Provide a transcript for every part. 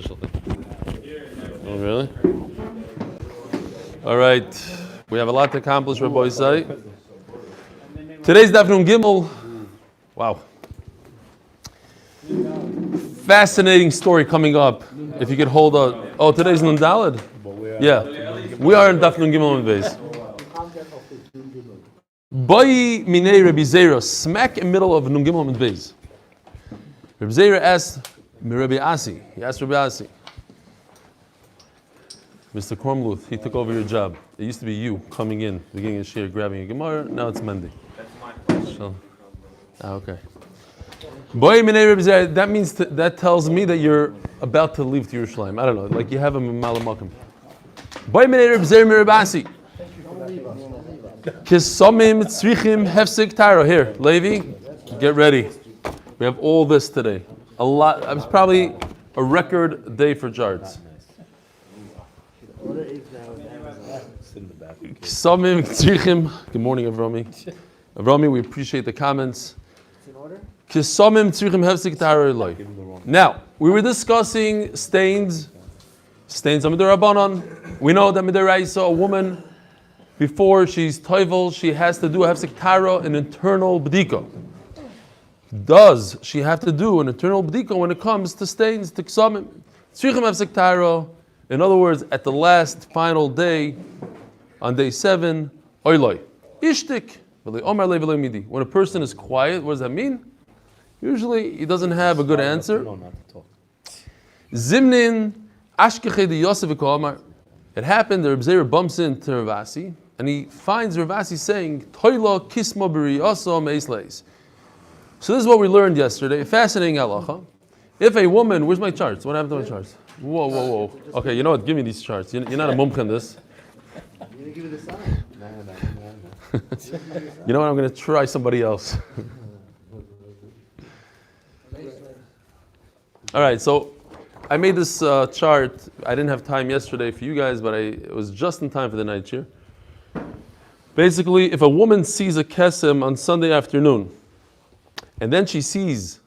official thing. Oh, really? All right. We have a lot to accomplish, Rabbi Isai. Today's Daf Yomi. Wow. Fascinating story coming up. If you could hold on. Oh, today's Nun Daled? Yeah. We are in Daf Yomi and Beis. Bayi minei Rabbi Zera, smack in the middle of Nun Gimel and Beis. Rabbi Zera asked Rabbi Asi. He asked Rabbi Asi, Mr. Kormluth, he took over your job. It used to be you coming in, beginning of Shir, grabbing a Gemara. Now it's Mendy. That's my question. Okay. Bayi minei Rabbi Zera, that means that tells me that you're about to leave to Yerushalayim. I don't know, like you have him in Malamakim. Bayi minei Rabbi Zera Rabbi Asi. Kisomim tzrichim hefsik taro. Here, Levi, get ready. We have all this today. A lot. It's probably a record day for Jards. Kisomim tzrichim. Good morning, Avrami. Avrami, we appreciate the comments. Kisomim tzrichim hefsik taro loy. Now, we were discussing stains. Stains on Midarabanan. We know that Midaraisa, a woman, before she's toivel, she has to do a hefsek tara, an internal bdika. Does she have to do an internal bdika when it comes to stains, to ksamim? Tzrichem hefsek tara. In other words, at the last final day, on day 7, oiloi, ishtik, when a person is quiet, what does that mean? Usually, he doesn't have a good answer. Zimnin, ashkeche de Yosef v'koamar. It happened that Reb Zera bumps into Rav Asi, and he finds Rav Asi saying, Toila kisma b'riyasa meisleis. So this is what we learned yesterday. A fascinating halacha. If a woman, where's my charts? What happened to my charts? Whoa. Okay, you know what? Give me these charts. You're not a mumch in this. You're going to give it a sign? No. You know what? I'm going to try somebody else. All right, so I made this chart. I didn't have time yesterday for you guys, but it was just in time for the night cheer. Basically, if a woman sees a kesem on Sunday afternoon, and then she sees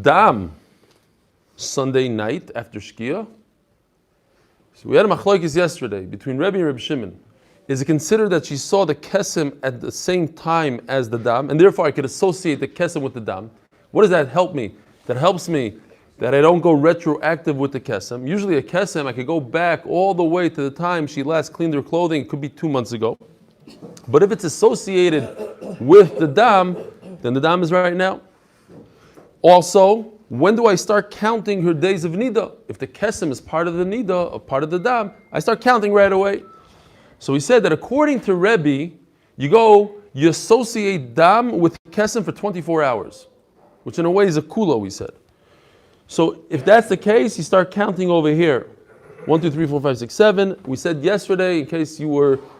dam Sunday night after Shkia, so we had a machlokes yesterday between Rebbe and Reb Shimon. Is it considered that she saw the kesem at the same time as the dam, and therefore I could associate the kesem with the dam? What does that help me? That helps me that I don't go retroactive with the kesem. Usually a kesem, I could go back all the way to the time she last cleaned her clothing. It could be 2 months ago. But if it's associated with the dam, then the dam is right now. Also, when do I start counting her days of Niddah? If the kesem is part of the Niddah, or part of the dam, I start counting right away. So he said that according to Rebbe, you associate dam with kesem for 24 hours, which in a way is a kula, we said. So if that's the case, you start counting over here. 1, 2, 3, 4, 5, 6, 7. We said yesterday, in case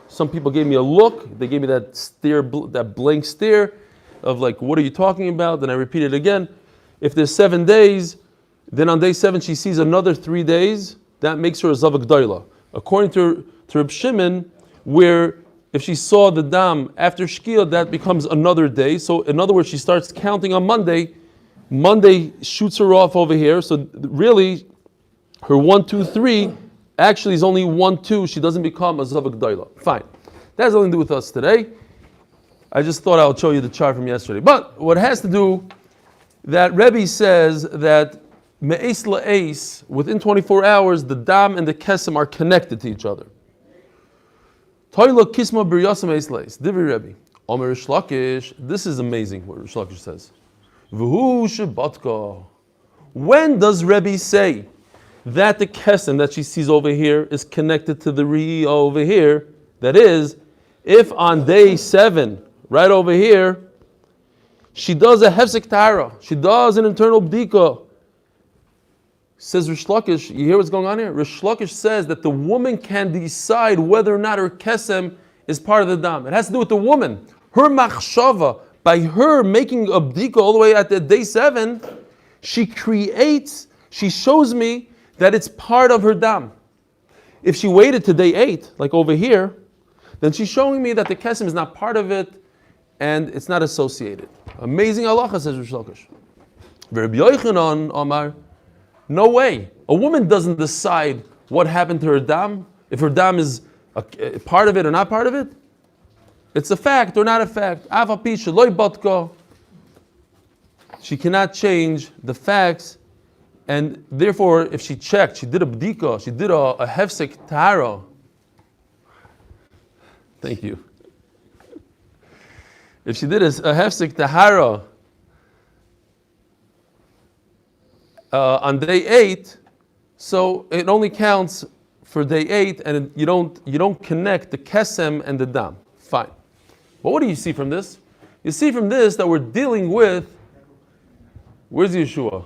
some people gave me a look, they gave me that stare, that blank stare of like, what are you talking about? Then I repeat it again. If there's 7 days, then on day 7 she sees another 3 days, that makes her a zavak doila. According to Reb Shimon, where if she saw the dam after Shkia, that becomes another day. So in other words, she starts counting on Monday. Monday shoots her off over here, so really, her 1, 2, 3 actually is only 1, 2. She doesn't become a zavak daila. Fine, that has nothing to do with us today. I just thought I would show you the chart from yesterday. But what has to do that Rebbe says that me'es la'es, within 24 hours, the dam and the kesem are connected to each other. Toila kisma b'riyasa me'es la'es. Divrei Rebbe. Omer Rish Lakish. This is amazing what Rish Lakish says. When does Rebbe say that the kesem that she sees over here is connected to the ri'ah over here? That is, if on day 7, right over here, she does a hefsek tara, she does an internal bdika. Says Rish Lakish, you hear what's going on here? Rish Lakish says that the woman can decide whether or not her kesem is part of the dam. It has to do with the woman. Her machshava, by her making a bdika all the way at the day 7, she shows me that it's part of her dam. If she waited to day 8, like over here, then she's showing me that the kesem is not part of it and it's not associated. Amazing halacha, says Rish Lakish. Rabbi Yochanan Amar, No way. A woman doesn't decide what happened to her dam, if her dam is a part of it or not part of it. It's a fact or not a fact. She cannot change the facts, and therefore, if she checked, she did a bdika, she did a hefsek tahara. Thank you. If she did a hefsek tahara on day 8, so it only counts for day 8, and you don't connect the kesem and the dam. Fine. But what do you see from this? You see from this that we're dealing with. Where's Yeshua?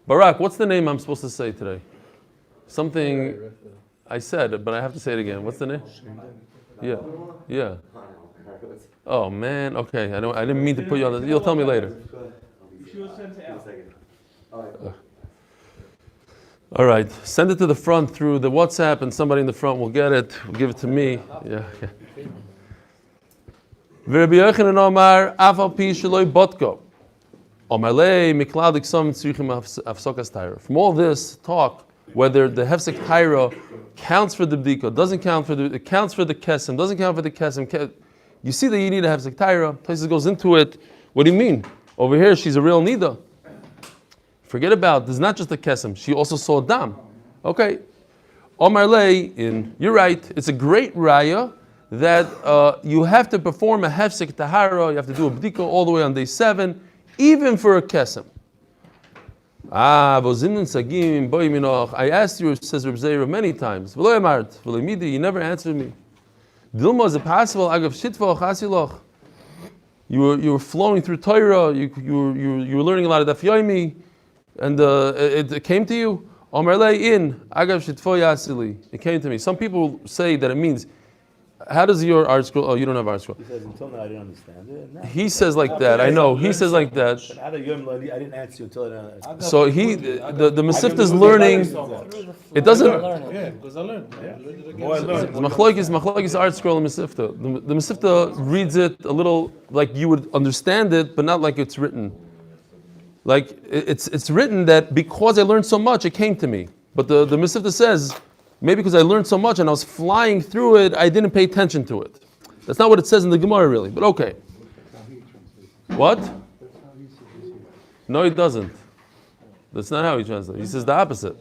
Barak, what's the name I'm supposed to say today? Something I said it, but I have to say it again. What's the name? Yeah. Oh man, okay. I didn't mean to put you on the. You'll tell me later. All right, send it to the front through the WhatsApp, and somebody in the front will get it. Will give it to me. Yeah. Rabbi Yochanan Omar, afal pi sheloi botko. From all this talk, whether the hefsek taira counts for the bdika, doesn't count for it counts for the kesem, doesn't count for the kesem. You see that you need a hefsek taira. Places goes into it. What do you mean? Over here, she's a real niddah. Forget about. There's not just a kesem. She also saw a dam. Okay. Omar lei you're right. It's a great raya that you have to perform a hefsek tahara. You have to do a bdika all the way on day 7. Even for a kesem. I asked you, says Reb Zeira, many times. You never answered me. Is it possible? You were flowing through Torah. You were learning a lot of Daf Yomi, and it came to you. It came to me. Some people say that it means. How does your art scroll? Oh, you don't have art scroll. He says, until now I didn't understand it. He says like that. I know. He says like that. I didn't answer you until I So the Masifta is learning. It doesn't. Yeah, because I learned. Machlokes art scroll and Masifta. The Masifta reads it a little like you would understand it, but not like it's written. Like it's written that because I learned so much, it came to me. But the Masifta says, maybe because I learned so much and I was flying through it, I didn't pay attention to it. That's not what it says in the Gemara, really. But okay. What? No, it doesn't. That's not how he translates. He says the opposite.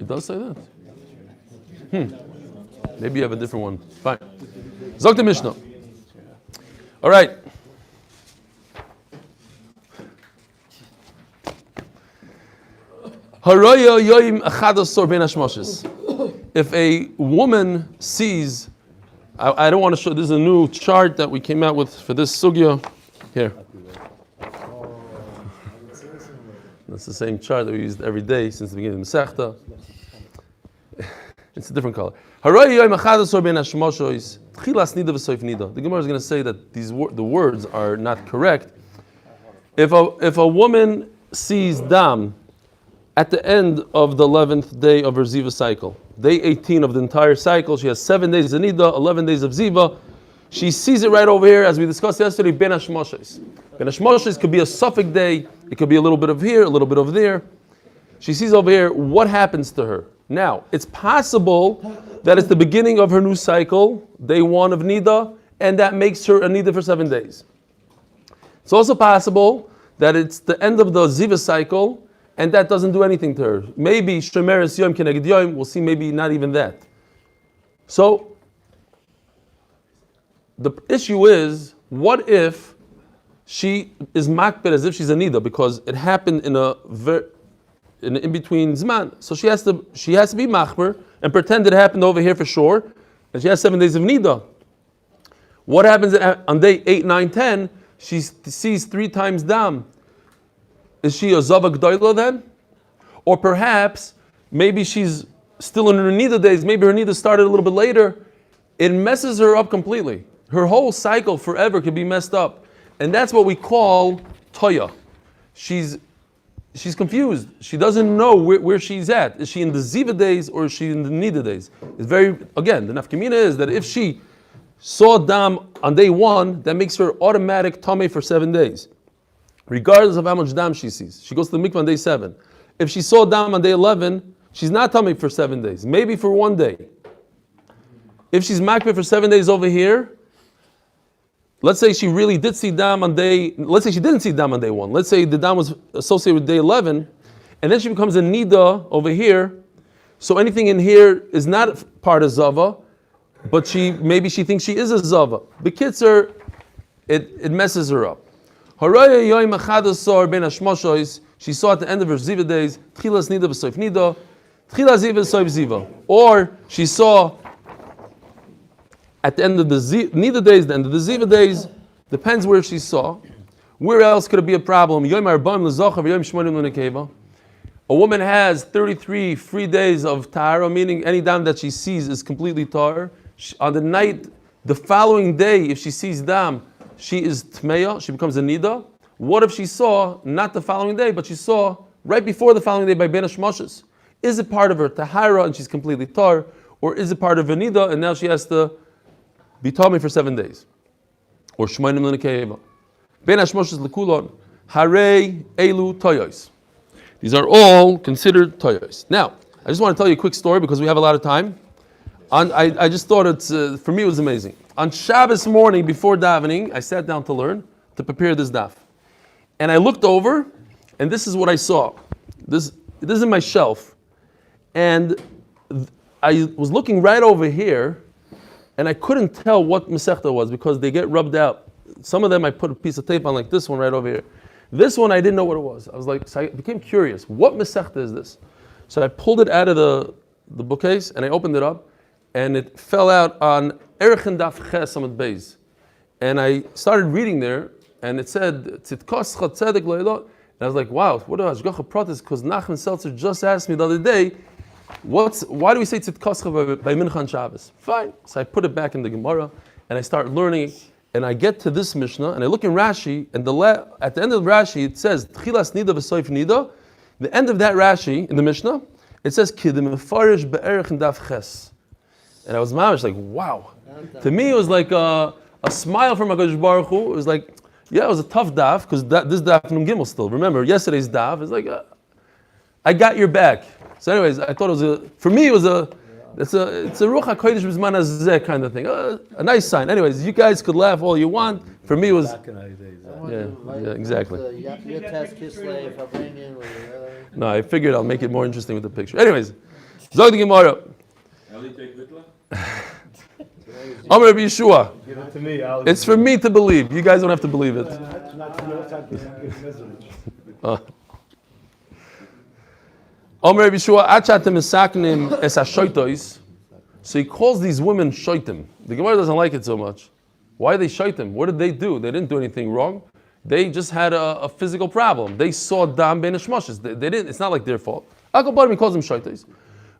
It does say that. Maybe you have a different one. Fine. Zog the Mishnah. All right. If a woman sees, I don't want to show, this is a new chart that we came out with for this sugya. Here. That's the same chart that we used every day since the beginning of the Masechta. It's a different color. The Gemara is going to say that the words are not correct. If a woman sees dam at the end of the 11th day of her Ziva cycle, day 18 of the entire cycle, she has 7 days of Niddah, 11 days of Ziva. She sees it right over here, as we discussed yesterday, Ben Hashmoshes. Ben Hashmoshes could be a suffix day, it could be a little bit of here, a little bit of there. She sees over here, what happens to her? Now, it's possible that it's the beginning of her new cycle, day 1 of Niddah, and that makes her a Niddah for 7 days. It's also possible that it's the end of the Ziva cycle, and that doesn't do anything to her. Maybe Shemeres Yom Keneged Yom, we'll see maybe not even that. So, the issue is, what if she is makbet as if she's a Niddah, because it happened in in between Zman. So she has to be machmer and pretend it happened over here for sure, and she has 7 days of Niddah. What happens on day 8, 9, 10? She sees 3 times dam. Is she a Zava G'dayla then? Or perhaps, maybe she's still in her Niddah days, maybe her Niddah started a little bit later. It messes her up completely. Her whole cycle forever could be messed up. And that's what we call Toya. She's confused. She doesn't know where she's at. Is she in the Ziva days or is she in the Niddah days? It's very, again, the nafkamina is that if she saw dam on day 1, that makes her automatic tamei for 7 days. Regardless of how much dam she sees. She goes to the mikvah on day 7. If she saw dam on day 11, she's not tamei for 7 days. Maybe for 1 day. If she's makbeh for 7 days over here, let's say she really did see dam on day, let's say she didn't see dam on day 1. Let's say the dam was associated with day 11, and then she becomes a niddah over here. So anything in here is not part of zava, but maybe she thinks she is a zava. B'kitzer, it messes her up. She saw at the end of her ziva days, tchilas niddah v'soif niddah, tchilas ziva v'soif ziva. Or she saw at the end of the niddah days, the end of the ziva days, depends where she saw. Where else could it be a problem? A woman has 33 free days of tahara, meaning any dam that she sees is completely tahar. On the night, the following day, if she sees dam, she is tmeya, she becomes a niddah. What if she saw, not the following day, but she saw right before the following day by ben hashmoshes? Is it part of her tahara and she's completely tahar, or is it part of her niddah and now she has to be tamei for 7 days? Or shmoinim l'nekeva. Ben hashmoshes l'kulon, harei elu toyos. These are all considered toyos. Now, I just want to tell you a quick story because we have a lot of time. I just thought for me it was amazing. On Shabbos morning before davening, I sat down to learn, to prepare this daf. And I looked over, and this is what I saw. This is my shelf. And I was looking right over here, and I couldn't tell what Masechta was because they get rubbed out. Some of them I put a piece of tape on, like this one right over here. This one I didn't know what it was. I was like, so I became curious. What Masechta is this? So I pulled it out of the bookcase and I opened it up, and it fell out on Erechen Daf Ches Amud Beis. And I started reading there, and it said Tzidkoscha Tzedek Lo'ilot. And I was like, wow, what a Hashgacha Pratis? Because Nachman Seltzer just asked me the other day, why do we say Tzidkoscha by Mincha and Shabbos? Fine. So I put it back in the Gemara, and I start learning. And I get to this Mishnah, and I look in Rashi, and at the end of Rashi, it says, Tchilas Niddah v'soif Niddah. The end of that Rashi, in the Mishnah, it says, Kidim Mefarish be'erech Daf Ches. And I was mamish, like, wow. To me, it was like a smile from HaKadosh Baruch Hu. It was like, yeah, it was a tough daf, because this daf Nun Gimel still. Remember, yesterday's daf, it's like, I got your back. So anyways, I thought it was for me, it was it's a Ruach HaKodesh B'zman Hazeh kind of thing. A nice sign. Anyways, you guys could laugh all you want. For me, it was... Yeah, exactly. No, I figured I'll make it more interesting with the picture. Anyways, Zog the Gemara. Amar Rabbi Yeshua. Give it to me. It's for me to believe. You guys don't have to believe it. Omer Bishua achatem esaknim es hashoytos. So he calls these women shoytim. The Gemara doesn't like it so much. Why are they shoytim? What did they do? They didn't do anything wrong. They just had a physical problem. They saw dam ben hashmoshes. They didn't. It's not like their fault. Akabarim he calls them shoytos.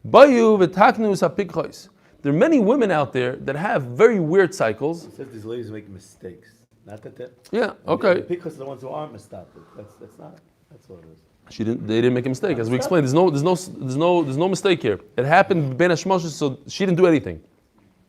Bayu v'taknus hapikchos. There are many women out there that have very weird cycles. It says these ladies make mistakes. Not that they're... Yeah. Okay. Because they're the ones who aren't mistaken. That's not. That's what it is. They didn't make a mistake, as we explained. There's no mistake here. It happened ben hashmoshes, so she didn't do anything.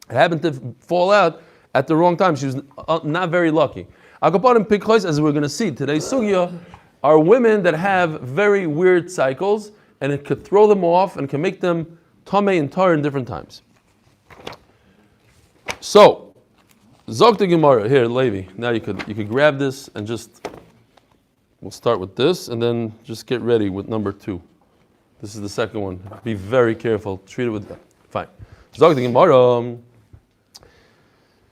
It happened to fall out at the wrong time. She was not very lucky. Akaparim pikhois, as we're going to see today's sugya, are women that have very weird cycles, and it could throw them off and can make them tamei and tar in different times. So, Zog the Gemara here, Levi. Now you could grab this and just. We'll start with this and then just get ready with number 2. This is the second one. Be very careful. Treat it with that. Fine. Zog the Gemara.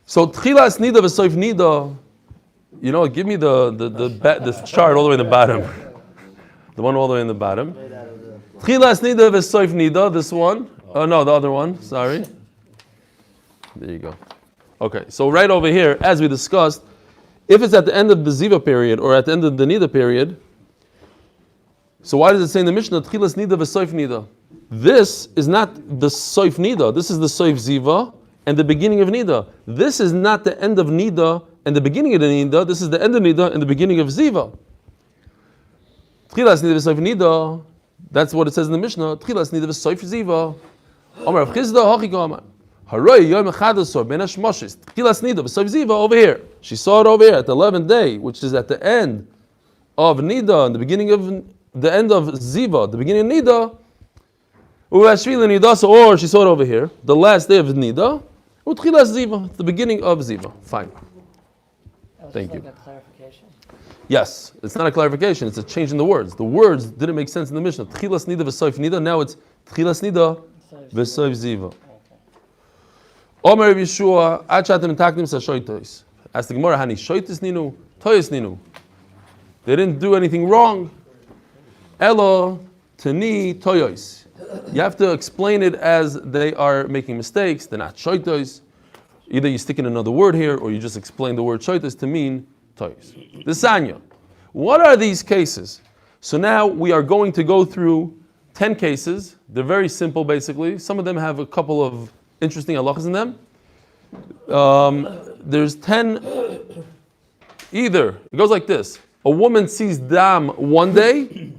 So Tchilas Niddah v'soif Niddah. Give me the chart all the way in the bottom. The one all the way in the bottom. Tchilas Niddah v'soif Niddah. This one. Oh no, the other one. Sorry. There you go. Okay. So right over here, as we discussed. If it's at the end of the Ziva period or at the end of the Niddah period, so why does it say in the Mishnah, Tchilas Niddah v'soif Niddah? This is not the soif Niddah. This is the soif Ziva and the beginning of Niddah. This is not the end of Niddah and the beginning of the Niddah. This is the end of Niddah and the beginning of Ziva. Tchilas Niddah v'soif Niddah. That's what it says in the Mishnah. Tchilas Niddah v'soif Ziva. Amar Rav Chizda, Hachika Amar. Haroi yom echadasor ben hashmashis tchilas nida b'sof ziva over here. She saw it over here at the 11th day, which is at the end of Niddah and the beginning of the end of Ziva, the beginning of Niddah. Or she saw it over here, the last day of Niddah. Utchilas Ziva, the beginning of Ziva. Fine. Thank you. A clarification. Yes, it's not a clarification, it's a change in the words. The words didn't make sense in the Mishnah. Tchilas Niddah v'soif Niddah, now it's Tchilas Niddah v'soif Ziva. Omer Rabbi Yeshua, ad shatem takdim sashoytos. Ask the Gemara, hani shoytos ninu, toyos ninu. They didn't do anything wrong. Elo tani toyos. You have to explain it as they are making mistakes. They're not shoytos. Either you stick in another word here, or you just explain the word shoytos to mean toyos. The Sanya. What are these cases? So now we are going to go through 10 cases. They're very simple, basically. Some of them have a couple of interesting halachas in them. There's 10. Either it goes like this: a woman sees dam one day,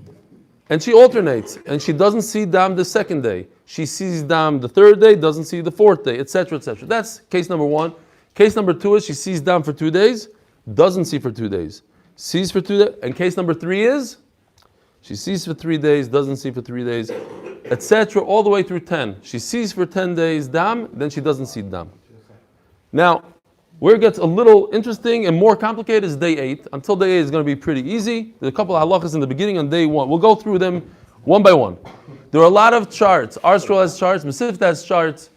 and she alternates, and she doesn't see dam the second day. She sees dam the third day, doesn't see the fourth day, etc., etc. That's case number 1. Case number 2 is she sees dam for 2 days, doesn't see for 2 days, sees for 2 days. And case number 3 is she sees for 3 days, doesn't see for 3 days, etc., all the way through 10. She sees for 10 days dam, then she doesn't see dam. Now, where it gets a little interesting and more complicated is day 8. Until day 8 is going to be pretty easy. There's a couple of halachas in the beginning on day 1. We'll go through them one by one. There are a lot of charts. Our scroll has charts, Mesivta has charts.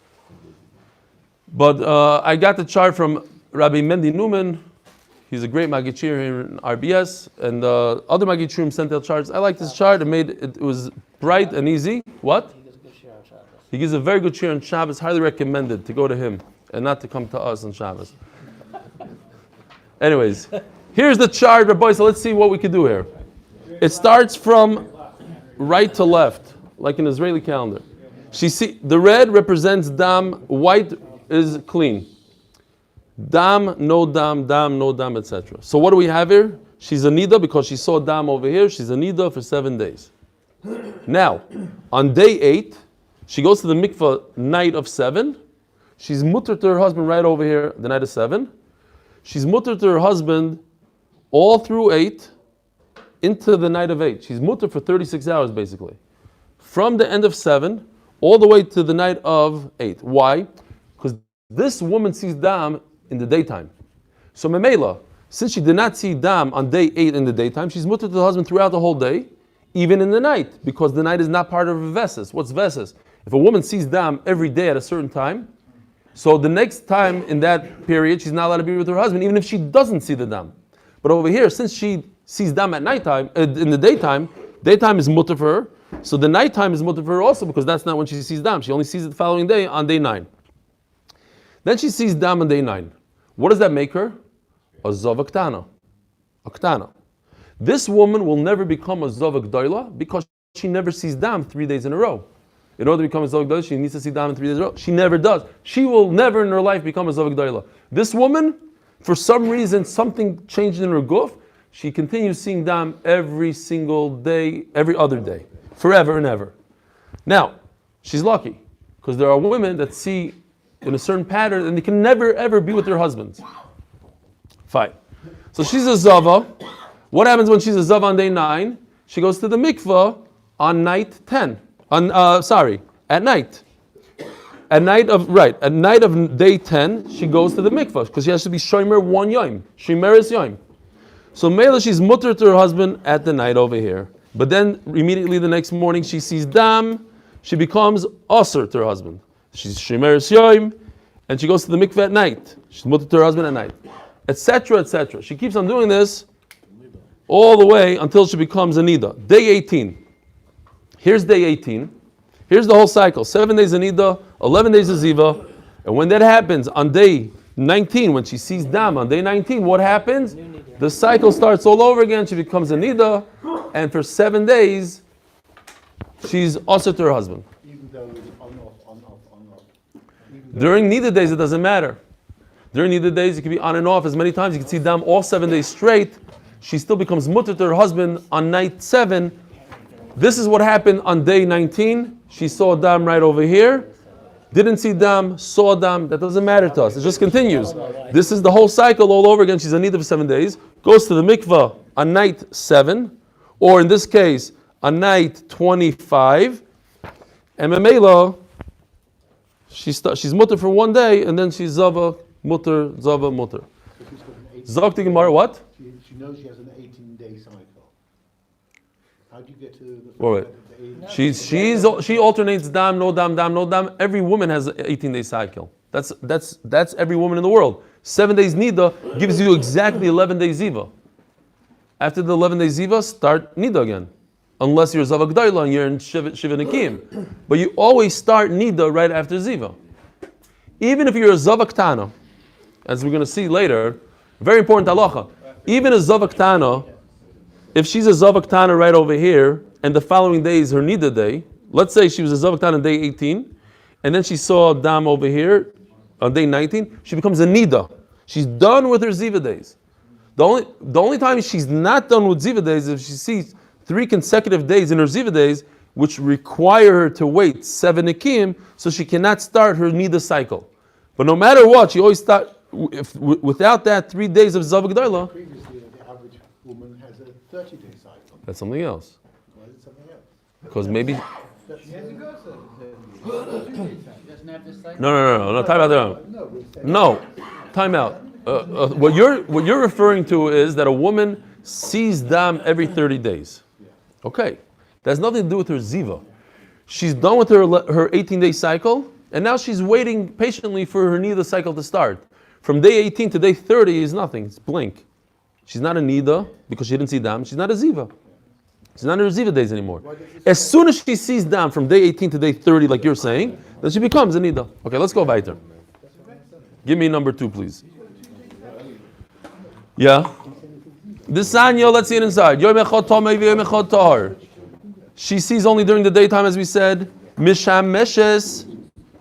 But I got the chart from Rabbi Mendy Newman. He's a great Maggid Shir here in RBS. And other Maggid Shirim sent out charts. I like this chart. It was bright and easy. What? He gives a very good shir on Shabbos. Highly recommended to go to him and not to come to us on Shabbos. Anyways, here's the chart, Rabbi, so let's see what we can do here. It starts from right to left, like an Israeli calendar. The red represents dam, white is clean. Dam, no dam, etc. So what do we have here? She's a Niddah because she saw dam over here. She's a Niddah for 7 days. Now, on day 8, she goes to the mikvah night of 7. She's mutter to her husband right over here, the night of 7. She's mutter to her husband all through 8 into the night of 8. She's mutter for 36 hours basically. From the end of 7 all the way to the night of 8. Why? Because this woman sees dam in the daytime. So Memela, since she did not see dam on day 8 in the daytime, she's mutter to the husband throughout the whole day, even in the night, because the night is not part of a veses. What's veses? If a woman sees dam every day at a certain time, so the next time in that period, she's not allowed to be with her husband, even if she doesn't see the dam. But over here, since she sees dam at nighttime, in the daytime is mutter for her. So the nighttime is mutter for her also, because that's not when she sees dam. She only sees it the following day on day 9. Then she sees dam on day 9. What does that make her? A zav aktana. This woman will never become a zav gdoila because she never sees dam 3 days in a row. In order to become a Zovak Gdoila, she needs to see dam in 3 days in a row. She never does. She will never in her life become a Zovak Gdoila. This woman, for some reason, something changed in her guf. She continues seeing dam every single day, every other day, forever and ever. Now, she's lucky, because there are women that see in a certain pattern and they can never ever be with their husbands. Fine. So she's a Zava. What happens when she's a Zava on day 9? She goes to the mikvah on night 10. At night. At night of day 10, she goes to the mikvah because she has to be shomer 1 yom. Shomer is yom. So Mela, she's mutter to her husband at the night over here. But then immediately the next morning she sees dam, she becomes aser to her husband. She's shomer is yom, and she goes to the mikvah at night. She's mutter to her husband at night, etc., etc. She keeps on doing this all the way until she becomes a Niddah. Day 18. Here's day 18. Here's the whole cycle. 7 days of Niddah, 11 days of Ziva. And when that happens on day 19, when she sees dam on day 19, what happens? The cycle starts all over again. She becomes a Niddah. And for 7 days, she's also to her husband. Even though it's on off. During Niddah days, it doesn't matter. During Niddah days, it can be on and off as many times. You can see dam all 7 days straight. She still becomes mutter to her husband on night 7. This is what happened on day 19. She saw dam right over here. didn't see dam, saw dam. That doesn't matter to us. It just continues. This is the whole cycle all over again. She's a Niddah for 7 days. Goes to the mikvah on night 7, or in this case, on night 25. And Memela, she's mutter for 1 day, and then she's zava, mutter, zava, mutter. Zok the Gemara, what? She knows she has an 18-day cycle. How do you get to the... Wait. She alternates dam, no dam, dam, no dam. Every woman has an 18-day cycle. That's every woman in the world. 7 days Niddah gives you exactly 11 days Ziva. After the 11 days Ziva, start Niddah again. Unless you're Zava G'dayla and you're in Shiva Nikim. But you always start Niddah right after Ziva. Even if you're a Zava Ktana, as we're going to see later, very important halacha. Even a Zava Ktana, if she's a Zava Ktana right over here, and the following day is her Niddah day, let's say she was a Zava Ktana on day 18, and then she saw Dam over here on day 19, she becomes a Niddah. She's done with her Ziva days. The only time she's not done with Ziva days is if she sees 3 consecutive days in her Ziva days, which require her to wait 7 Nikim, so she cannot start her Niddah cycle. But no matter what, she always start, without that 3 days of Zava G'dayla. Previously, the average woman has a 30-day cycle. That's something else. Why is it something else? Because maybe... No. No, time out there. No, time out. What you're referring to is that a woman sees dam every 30 days. Okay, that has nothing to do with her ziva. She's done with her 18-day cycle, and now she's waiting patiently for her Niddah cycle to start. From day 18 to day 30 is nothing. It's blink. She's not a Niddah because she didn't see dam. She's not a ziva. She's not in her ziva days anymore. As soon as she sees dam from day 18 to day 30, like you're saying, then she becomes a Niddah. Okay, let's go weiter. Give me number 2, please. Yeah. This Sanya, let's see it inside. Yom echad tamei v'yom echad tahar. She sees only during the daytime, as we said. Misham meshes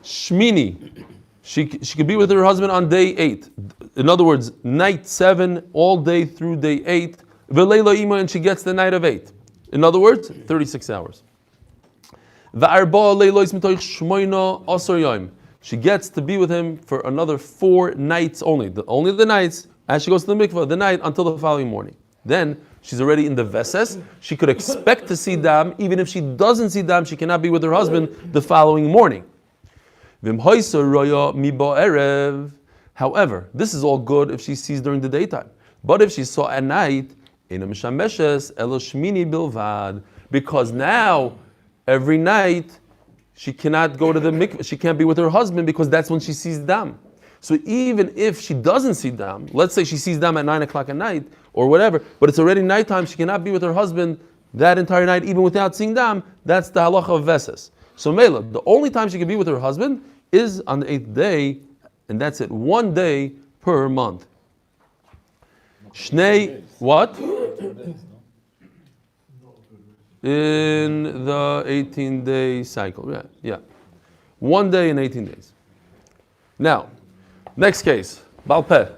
shmini. She could be with her husband on day 8. In other words, night 7, all day through day 8. V'leila ima, and she gets the night of 8. In other words, 36 hours. V'arba leilos mitoich shmoina asar yom. She gets to be with him for another 4 nights only. Only the nights. As she goes to the mikvah, the night until the following morning. Then she's already in the veses. She could expect to see dam. Even if she doesn't see dam, she cannot be with her husband the following morning. However, this is all good if she sees during the daytime. But if she saw at night, because now every night she cannot go to the mikvah. She can't be with her husband because that's when she sees dam. So even if she doesn't see dam, let's say she sees dam at 9 o'clock at night or whatever, but it's already nighttime, she cannot be with her husband that entire night even without seeing dam. That's the halacha of veses. So Mela, the only time she can be with her husband is on the 8th day, and that's it, 1 day per month. Shnei, what? In the 18-day cycle, yeah. 1 day in 18 days. Now, next case, Balpeh.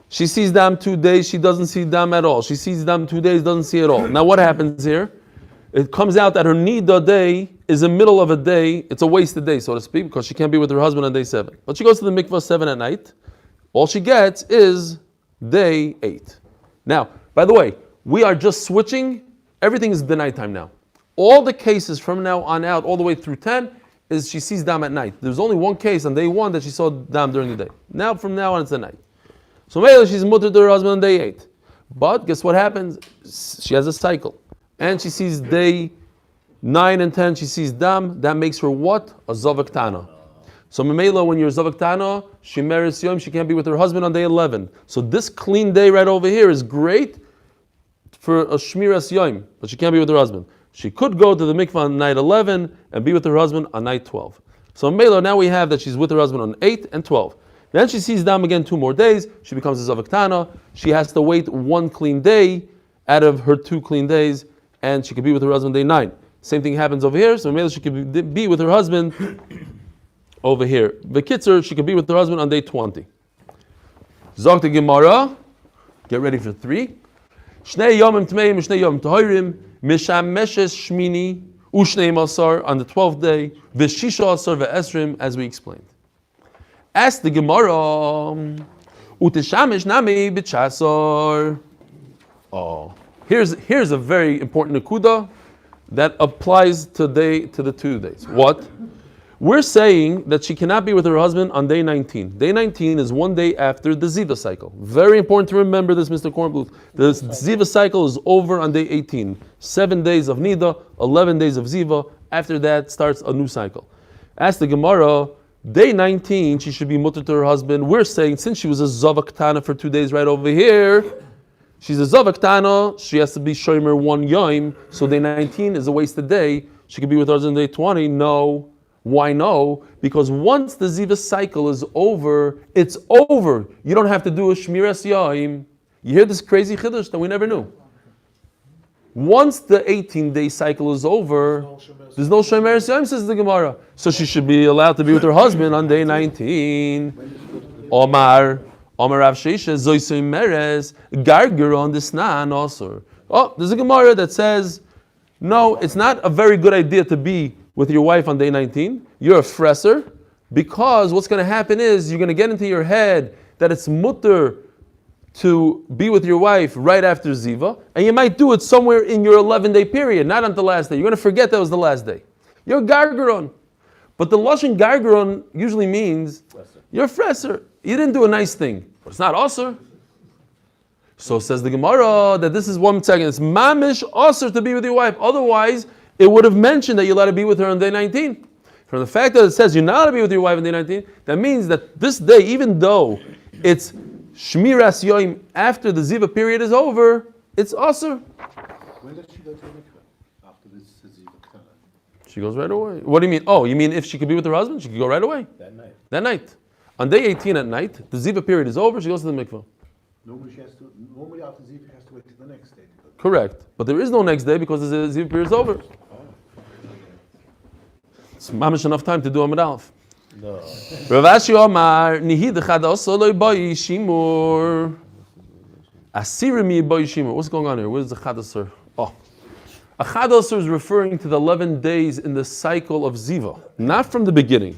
She sees dam 2 days, she doesn't see dam at all. She sees dam 2 days, doesn't see it at all. Now what happens here? It comes out that her Niddah day is the middle of a day. It's a wasted day, so to speak, because she can't be with her husband on day 7. But she goes to the mikvah 7 at night. All she gets is day 8. Now, by the way, we are just switching. Everything is the nighttime now. All the cases from now on out, all the way through 10, is she sees dam at night. There's only one case on day 1 that she saw dam during the day. Now, from now on, it's the night. So maybe she's mutter to her husband on day 8. But guess what happens? She has a cycle. And she sees day 9 and 10, she sees dam. That makes her what? A zavaktana. So Memela, when you're zavaktana, she marries yom, she can't be with her husband on day 11. So this clean day right over here is great for a shmiras yom, but she can't be with her husband. She could go to the mikvah on night 11 and be with her husband on night 12. So Memela, now we have that she's with her husband on 8 and 12. Then she sees dam again 2 more days, she becomes a zavaktana. She has to wait 1 clean day out of her 2 clean days, and she could be with her husband day 9. Same thing happens over here, so maybe she could be with her husband over here. V'kitzer, she could be with her husband on day 20. Zok the Gemara, get ready for 3. Shnei yomim tmeim, shnei yomim tahirim, misham meshes shmini, Ushneim Asar on the 12th day, Vishisha Asar ve'esrim, as we explained. Ask the Gemara, Uteshamish Nami B'Chasar. Oh, here's a very important nakuda that applies today to the 2 days. What? We're saying that she cannot be with her husband on day 19. Day 19 is 1 day after the Ziva cycle. Very important to remember this, Mr. Kornbluth. The Ziva cycle is over on day 18. 7 days of Niddah, 11 days of Ziva. After that starts a new cycle. Ask the Gemara, day 19 she should be mutter to her husband. We're saying since she was a Zavaktana for 2 days right over here, she's a Zavaktana, she has to be Shomer 1 Yom, so day 19 is a wasted day. She could be with her husband on day 20. No. Why no? Because once the Ziva cycle is over, it's over. You don't have to do a Shmiras Yom. You hear this crazy chiddush that we never knew. Once the 18-day cycle is over, there's no Shmiras Yom, says the Gemara. So she should be allowed to be with her husband on day 19. Omar Rav Sheisha, Zoisei Meres, Garger on the Snan also. Oh, there's a Gemara that says, no, it's not a very good idea to be with your wife on day 19, you're a fresser, because what's going to happen is you're going to get into your head that it's mutter to be with your wife right after Ziva, and you might do it somewhere in your 11-day period, not on the last day. You're going to forget that was the last day. You're gargaron. But the Lashon gargaron usually means you're a fresser. You didn't do a nice thing, but it's not asur. So says the Gemara that this is 1 second. It's mamish asur to be with your wife. Otherwise, it would have mentioned that you're allowed to be with her on day 19. From the fact that it says you're not allowed to be with your wife on day 19, that means that this day, even though it's Shmiras Yom after the Ziva period is over, it's asur. When does she go to the mikveh? After this Ziva Ktana? She goes right away. What do you mean? Oh, you mean if she could be with her husband, she could go right away? That night. That night. On day 18 at night, the Ziva period is over, she goes to the mikveh. Normally after Ziva, she has to wait till the next day. Correct. But there is no next day because the Ziva period is over. It's mamish enough time to do Amud Aleph. No. Rav Ashi Omar, Niddah chadasar lo b'yi shimur. Asirim mi b'yi shimur. What's going on here? Where's the chadasar? Oh. A chadasar is referring to the 11 days in the cycle of Ziva, not from the beginning.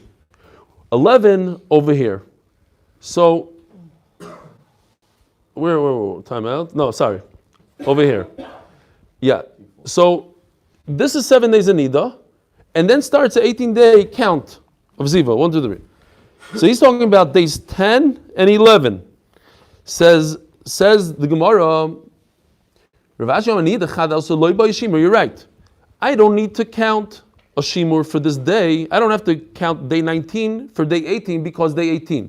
11 over here. So, where time out? No, sorry. Over here. Yeah. So, this is 7 days of Niddah, and then starts an 18-day count of Ziva. 1, 2, 3. So he's talking about days 10 and 11. Says the Gemara, you're right. I don't need to count a shimur for this day. I don't have to count day 19 for day 18 because day 18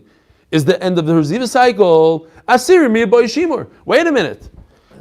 is the end of the Ziva cycle. Wait a minute.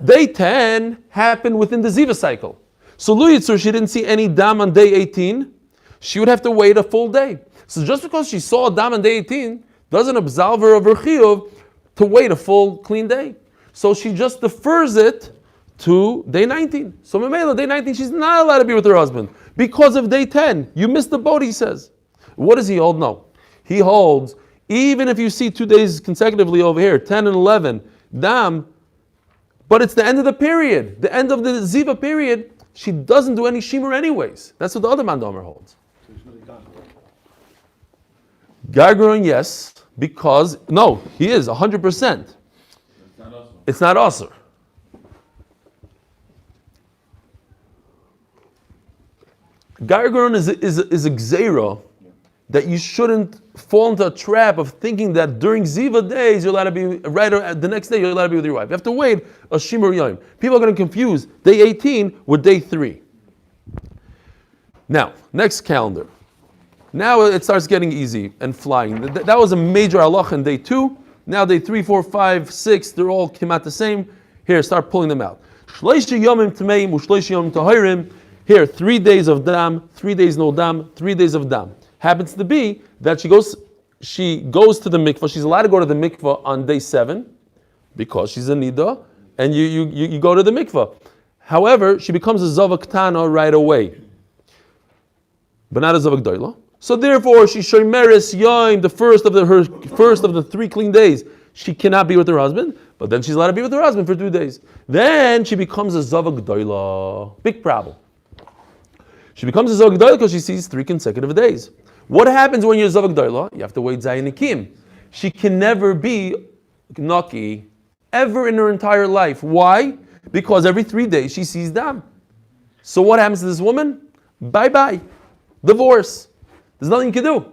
Day 10 happened within the Ziva cycle. So Lu Yitzur, she didn't see any dam on day 18. She would have to wait a full day. So just because she saw a dam on day 18 doesn't absolve her of her chiyuv to wait a full clean day. So she just defers it to day 19. So Mamela, day 19, she's not allowed to be with her husband because of day 10. You missed the boat, he says. What does he hold? No. He holds, even if you see 2 days consecutively over here, 10 and 11, dam, but it's the end of the period, the end of the Ziva period, she doesn't do any shimur anyways. That's what the other Mandomer holds. Gargaron, yes, because, no, he is 100%. It's not asur. Gargaron is a gzeira that you shouldn't fall into a trap of thinking that during Ziva days you're allowed to be right the next day you're allowed to be with your wife. You have to wait a shimur yom. People are going to confuse day 18 with day 3. Now, next calendar. Now it starts getting easy and flying. That was a major halacha in day 2. Now day 3, 4, 5, 6, they're all came out the same. Here, start pulling them out. Here, 3 days of dam, 3 days no dam, 3 days of dam. Happens to be that she goes to the mikvah. She's allowed to go to the mikvah on day 7 because she's a niddah, and you go to the mikvah. However, she becomes a zavak tana right away, but not a zavak doila. So therefore, she shomeres yom, the first of the 3 clean days. She cannot be with her husband, but then she's allowed to be with her husband for 2 days. Then she becomes a zavak doila. Big problem. She becomes a Zavak Gdoila because she sees 3 consecutive days. What happens when you're Zavak Gdoila? You have to wait Zayin Nikim. She can never be Naki ever in her entire life. Why? Because every 3 days she sees Dam. So what happens to this woman? Bye-bye. Divorce. There's nothing you can do.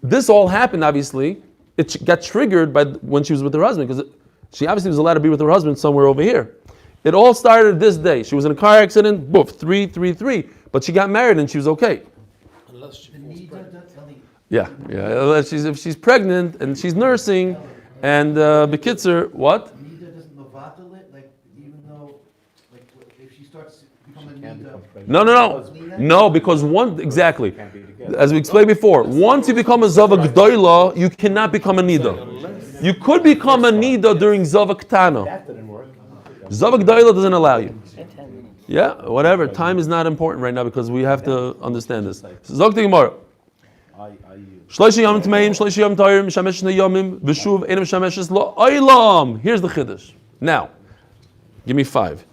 This all happened, obviously. It got triggered by when she was with her husband, because she obviously was allowed to be with her husband somewhere over here. It all started this day. She was in a car accident, boof, 333. But she got married and she was okay. Unless she falls pregnant. Yeah. If she's pregnant and she's nursing, and Bekitzer, what? Niddah doesn't mevatel it, like even though, like if she starts becoming Niddah. No, because exactly. As we explained before, once you become a Zavak Gdoila, you cannot become a Niddah. You could become a Niddah during Zavak Tana. That didn't work. Zavak Gdoila doesn't allow you. Yeah, whatever. Time is not important right now because we have to understand this. Zog Gemara. Shloshi Yom Tmeim, Shloshi Yom Toirim, Mishamesh Yomim, V'shuv Einem Mishameshes Lo Olam. Here's the Chiddush. Now, give me 5.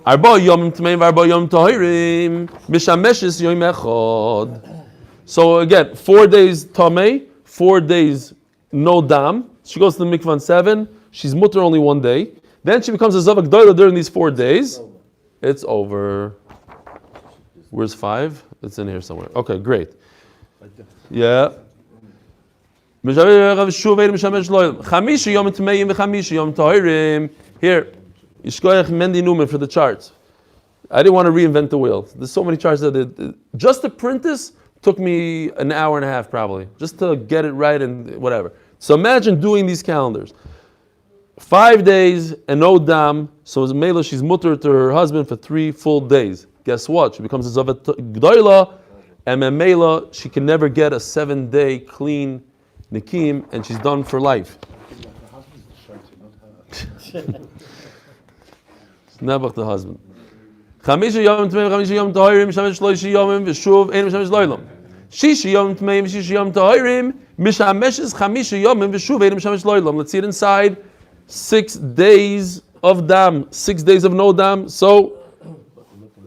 Arba Yom Tmeim, Arba Yom Toirim, Mishameshes Yom Echad. So again, 4 days Tamei, 4 days no dam. She goes to the mikvah on 7. She's mutter only 1 day. Then she becomes a Zavak Gdoila during these 4 days. It's over. Where's 5? It's in here somewhere. Okay, great. Yeah. Here, Yishkoyach Mendi Numen for the charts. I didn't want to reinvent the wheel. There's so many charts that just to print this took me an hour and a half probably, just to get it right and whatever. So imagine doing these calendars. 5 days and no dam. So Mela, she's mutter to her husband for 3 full days. Guess what? She becomes a Zavat Gdoila, and Mela, she can never get a 7-day clean Nikim, and she's done for life. It's never the husband. Chamisha Yom Tmeim, Chamisha Yom Tahirim, Mishamesh Shloishi Yomim, V'shuv Ein Mishamesh Loilam. Shishi Yom Tmeim, Shishi Yom Tahirim, Mishameshes Chamisha Yomim, V'shuv Ein Mishamesh Loilam. Let's see it inside. 6 days of dam, 6 days of no dam. So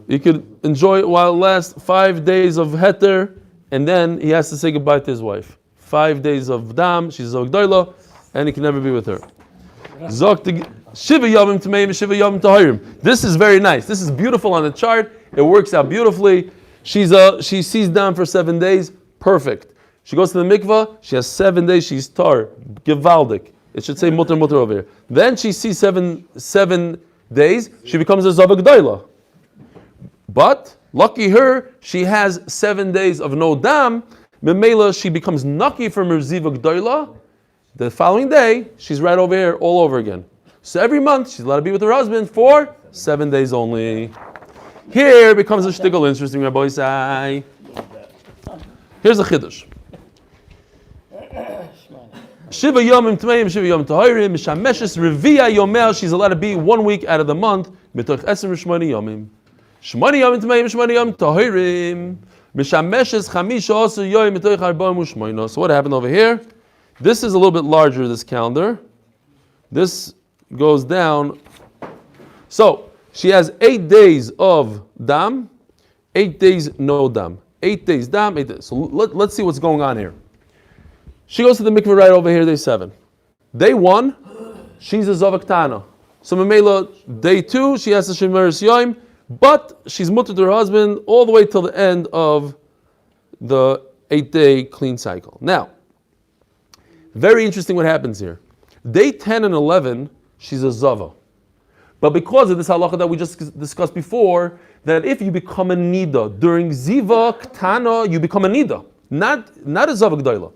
you could enjoy it while it lasts. 5 days of heter, and then he has to say goodbye to his wife. 5 days of dam, she's Zavak Gdoila, and he can never be with her. Shiva Yomim Tmeim, Shiva Yomim Tahirim. This is very nice. This is beautiful on the chart. It works out beautifully. She sees dam for 7 days. Perfect. She goes to the mikvah. She has 7 days. She's tar, gewaldik. It should say mutter over here. Then she sees seven days. She becomes a Zavak Gdoila. But lucky her, she has 7 days of no dam. Memela, she becomes naki from her Zavak Gdoila. The following day, she's right over here, all over again. So every month, she's allowed to be with her husband for 7 days only. Here becomes a shtickle interesting, Rabbi Isai. Here's a chiddush. Shiva Yomim Tmeim, Shiva Yom Tahirim, Mishameshes Revia Yomel. She's allowed to be 1 week out of the month. Mitoch Eser Shmoni Yomim. Shmoni Yomim Tmeim, Shmoni Yom Tahirim. Mishameshes Chamisha also Yoim Mitoch Arba'im U'Shmoino. So what happened over here? This is a little bit larger, this calendar. This goes down. So she has 8 days of dam, 8 days no dam. 8 days dam, 8 days. So let's see what's going on here. She goes to the mikveh right over here, day 7. Day 1, she's a Zavak Tana. So Mamela, day 2, she has to Shemeres Yoim, but she's mutter to her husband all the way till the end of the 8-day clean cycle. Now, very interesting what happens here. Day 10 and 11, she's a Zava. But because of this halacha that we just discussed before, that if you become a Niddah during Ziva Ktana, you become a Niddah, not a Zavak Gdoila.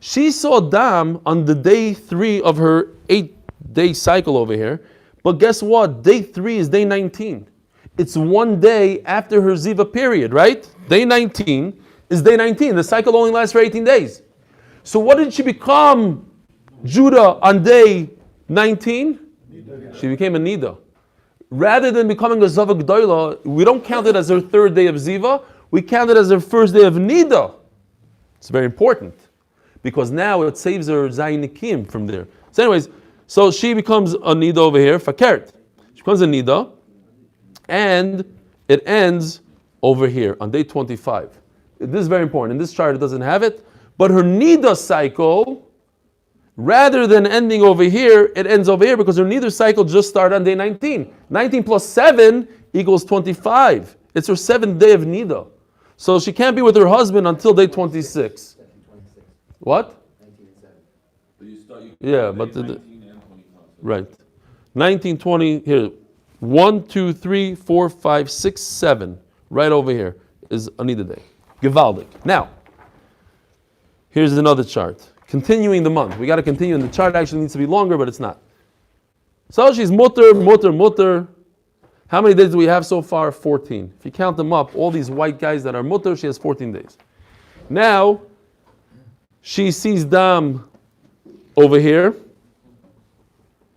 She saw dam on the day 3 of her 8-day cycle over here, but guess what? Day 3 is day 19. It's 1 day after her Ziva period, right? Day 19 is day 19. The cycle only lasts for 18 days. So what did she become, Judah, on day 19? She became a Niddah. Rather than becoming a Zavak Gdoila, we don't count it as her 3rd day of Ziva, we count it as her 1st day of Niddah. It's very important, because now it saves her Zayin Nikim from there. So anyways, so she becomes a Niddah over here, Fakert. She becomes a Niddah, and it ends over here on day 25. This is very important. In this chart, it doesn't have it. But her Niddah cycle, rather than ending over here, it ends over here because her Niddah cycle just started on day 19. 19 plus 7 equals 25. It's her 7th day of Niddah. So she can't be with her husband until day 26. What? Yeah, but right. 19, 20, here. 1, 2, 3, 4, 5, 6, 7. Right over here is a Niddah day. Gewaldig. Now, here's another chart. Continuing the month. We got to continue, and the chart actually needs to be longer, but it's not. So she's mutter. How many days do we have so far? 14. If you count them up, all these white guys that are mutter, she has 14 days. Now, she sees dam over here.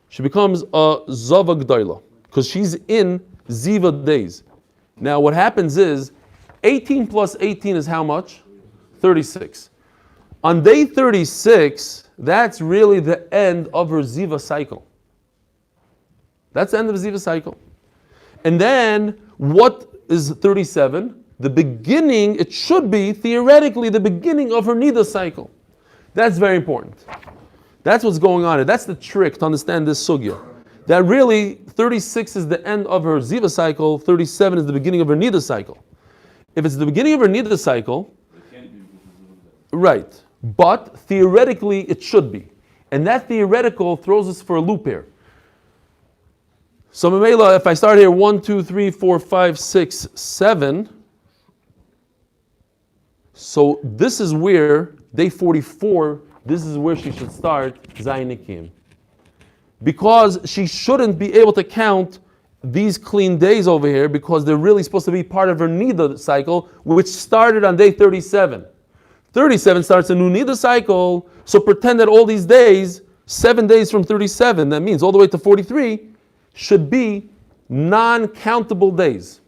She becomes a zava g'dayla because she's in ziva days. Now, what happens is 18 plus 18 is how much? 36. On day 36, that's really the end of her ziva cycle. That's the end of the ziva cycle. And then, what is 37? The beginning, it should be, theoretically, the beginning of her Niddah cycle. That's very important. That's what's going on here. That's the trick to understand this sugya. That really, 36 is the end of her ziva cycle, 37 is the beginning of her Niddah cycle. If it's the beginning of her Niddah cycle, right, but theoretically it should be. And that theoretical throws us for a loop here. So Mamela, if I start here 1, 2, 3, 4, 5, 6, 7, so this is where, day 44, this is where she should start Zayin Nikim. Because she shouldn't be able to count these clean days over here because they're really supposed to be part of her Niddah cycle, which started on day 37. 37 starts a new Niddah cycle, so pretend that all these days, 7 days from 37, that means all the way to 43, should be non-countable days.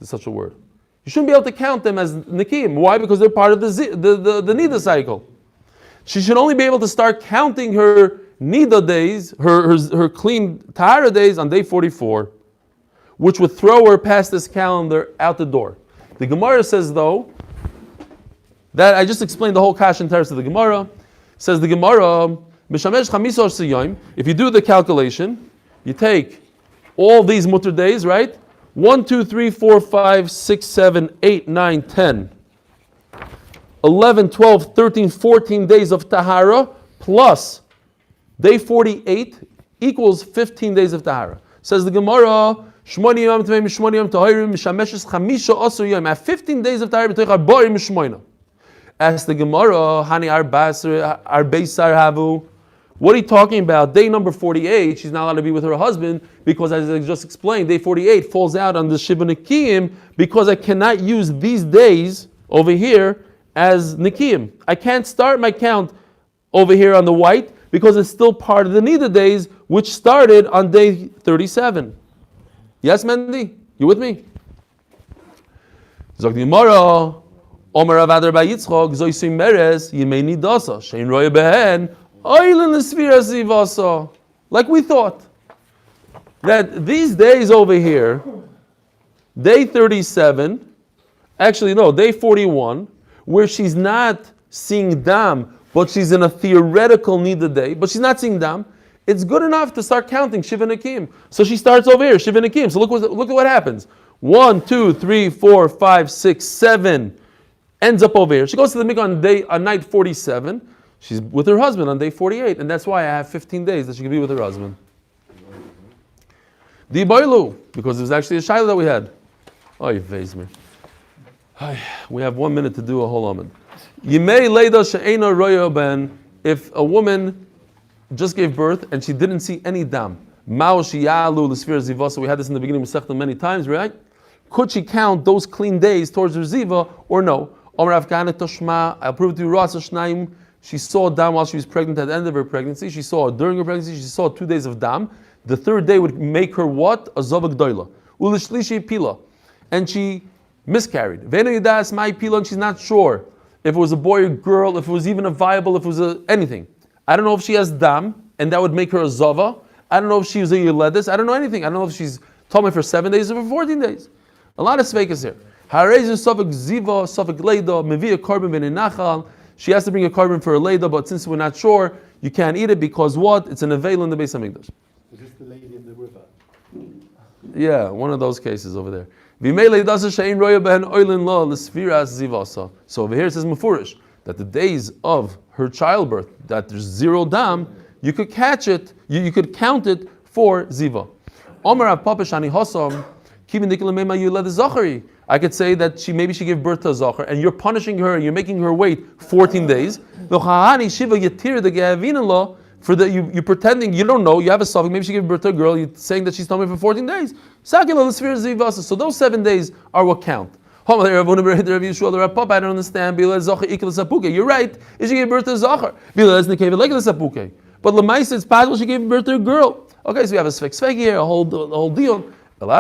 There's such a word. You shouldn't be able to count them as Nikim. Why? Because they're part of the Niddah cycle. She should only be able to start counting her Niddah days, her clean Tahara days on day 44, which would throw her past this calendar out the door. The Gemara says, though, that I just explained the whole Kash and Teres of the Gemara. Says the Gemara, if you do the calculation, you take all these mutter days, right? 1, 2, 3, 4, 5, 6, 7, 8, 9, 10, 11, 12, 13, 14 days of Tahara plus day 48 equals 15 days of Tahara. Says the Gemara, at 15 days of Tahara, ask the Gemara, Hani Arbeisar Havu. What are you talking about? Day number 48, she's not allowed to be with her husband because, as I just explained, day 48 falls out on the Shiva Nikiyim because I cannot use these days over here as Nikiyim. I can't start my count over here on the white because it's still part of the Niddah days, which started on day 37. Yes, Mendy? You with me? Zog the Gemara, Omer Avadar Ba Yitzchok, Zoysim Meres, Yimei Nidasa, Shein Roya Behen, Oilen L'Sfira Zivasa. Like we thought. That these days over here, day 37, actually no, day 41, where she's not seeing Dam, but she's in a theoretical Niddah day, but she's not seeing Dam, it's good enough to start counting Shiva Nikim. So she starts over here, Shiva Nikim. So look at what happens. 1, 2, 3, 4, 5, 6, 7, ends up over here. She goes to the mikvah on night 47. She's with her husband on day 48, and that's why I have 15 days that she can be with her husband. Di Boilu, because it was actually a shayla that we had. Oh, you phase me. We have 1 minute to do a whole amud. Yimei leida she'ena roya ben, if a woman just gave birth and she didn't see any dam. Mao shiyalu l'sfira zivasa. We had this in the beginning of Masechta many times, right? Could she count those clean days towards her ziva or no? Omer Afghana Toshma, I'll prove to you, Rasa Shnaim, she saw dam while she was pregnant at the end of her pregnancy. She saw it during her pregnancy, she saw 2 days of dam. The third day would make her what? A zava g'dayla. Ulishlishi pila. And she miscarried. Vena yidas mai pila, and she's not sure if it was a boy or girl, if it was even a viable, if it was anything. I don't know if she has dam, and that would make her a zava. I don't know if she was a yeledis. I don't know anything. I don't know if she's told me for 7 days or for 14 days. A lot of sveikas here. Harezi Sofik Ziva, Sofik Leida, Mevia Korban Beninachal. She has to bring a korban for a Leida, but since we're not sure, you can't eat it because what? It's an avail in the Beis Hamikdash. Is this the lady in the river? Yeah, one of those cases over there. So over here it says Mufurish that the days of her childbirth, that there's 0 dam, you could catch it, you could count it for Ziva. I could say that maybe she gave birth to a Zachar, and you're punishing her, and you're making her wait 14 days. For the you pretending you don't know, you have a suffix, maybe she gave birth to a girl, you're saying that she's tummy for 14 days. So those 7 days are what count. I don't understand. You're right. She gave birth to a Zachar. But Lamaisa, it's possible she gave birth to a girl. Okay, so we have a Sfek here, a whole deal. At the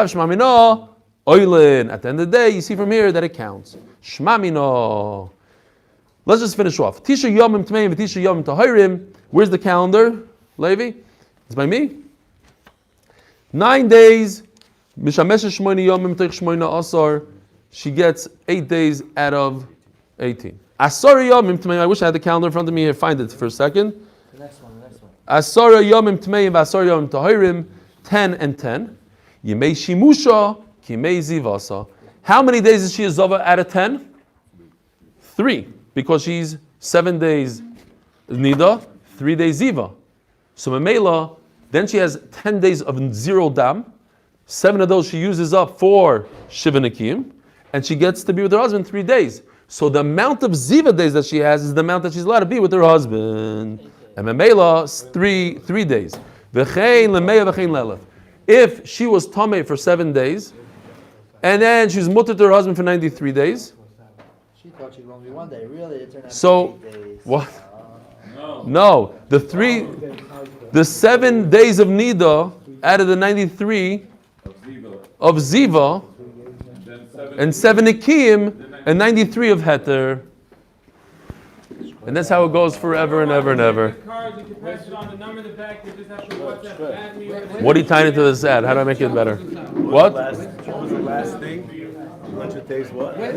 end of the day, you see from here that it counts. Shmamino. Let's just finish off. Tisha Yomim Tmeim v'Tisha Yomim Tahirim. Where's the calendar, Levi? It's by me. 9 days. Mishamesha Shmoini Yomim Teich Shmoina Asar. She gets 8 days out of 18. Asar Yomim Tmeim. I wish I had the calendar in front of me here. Find it for a second. The next one. Asar Yomim Tmeim v'Asar Yomim Tahirim. 10 and 10. Yemei Shimusha Kimei Zivasa. How many days is she a Zava out of 10? 3. Because she's 7 days Niddah, 3 days Ziva. So Mamela, then she has 10 days of 0 dam. 7 of those she uses up for Shiva Nakim, and she gets to be with her husband 3 days. So the amount of Ziva days that she has is the amount that she's allowed to be with her husband. And Mamela, 3 days. V'chein lemeya v'chein lelef. If she was Tameh for 7 days, and then she was mutter to her husband for 93 days, She thought she was going to be 1 day. Really, it turned out so, to be 8 days. what? No. The 7 days of Niddah out of the 93 of Ziva, and 7 Nikim, and 93 of Heter. And that's how it goes forever and ever and ever. What are you tying into this ad? How do I make it better? What? What was the last thing? 100 days what?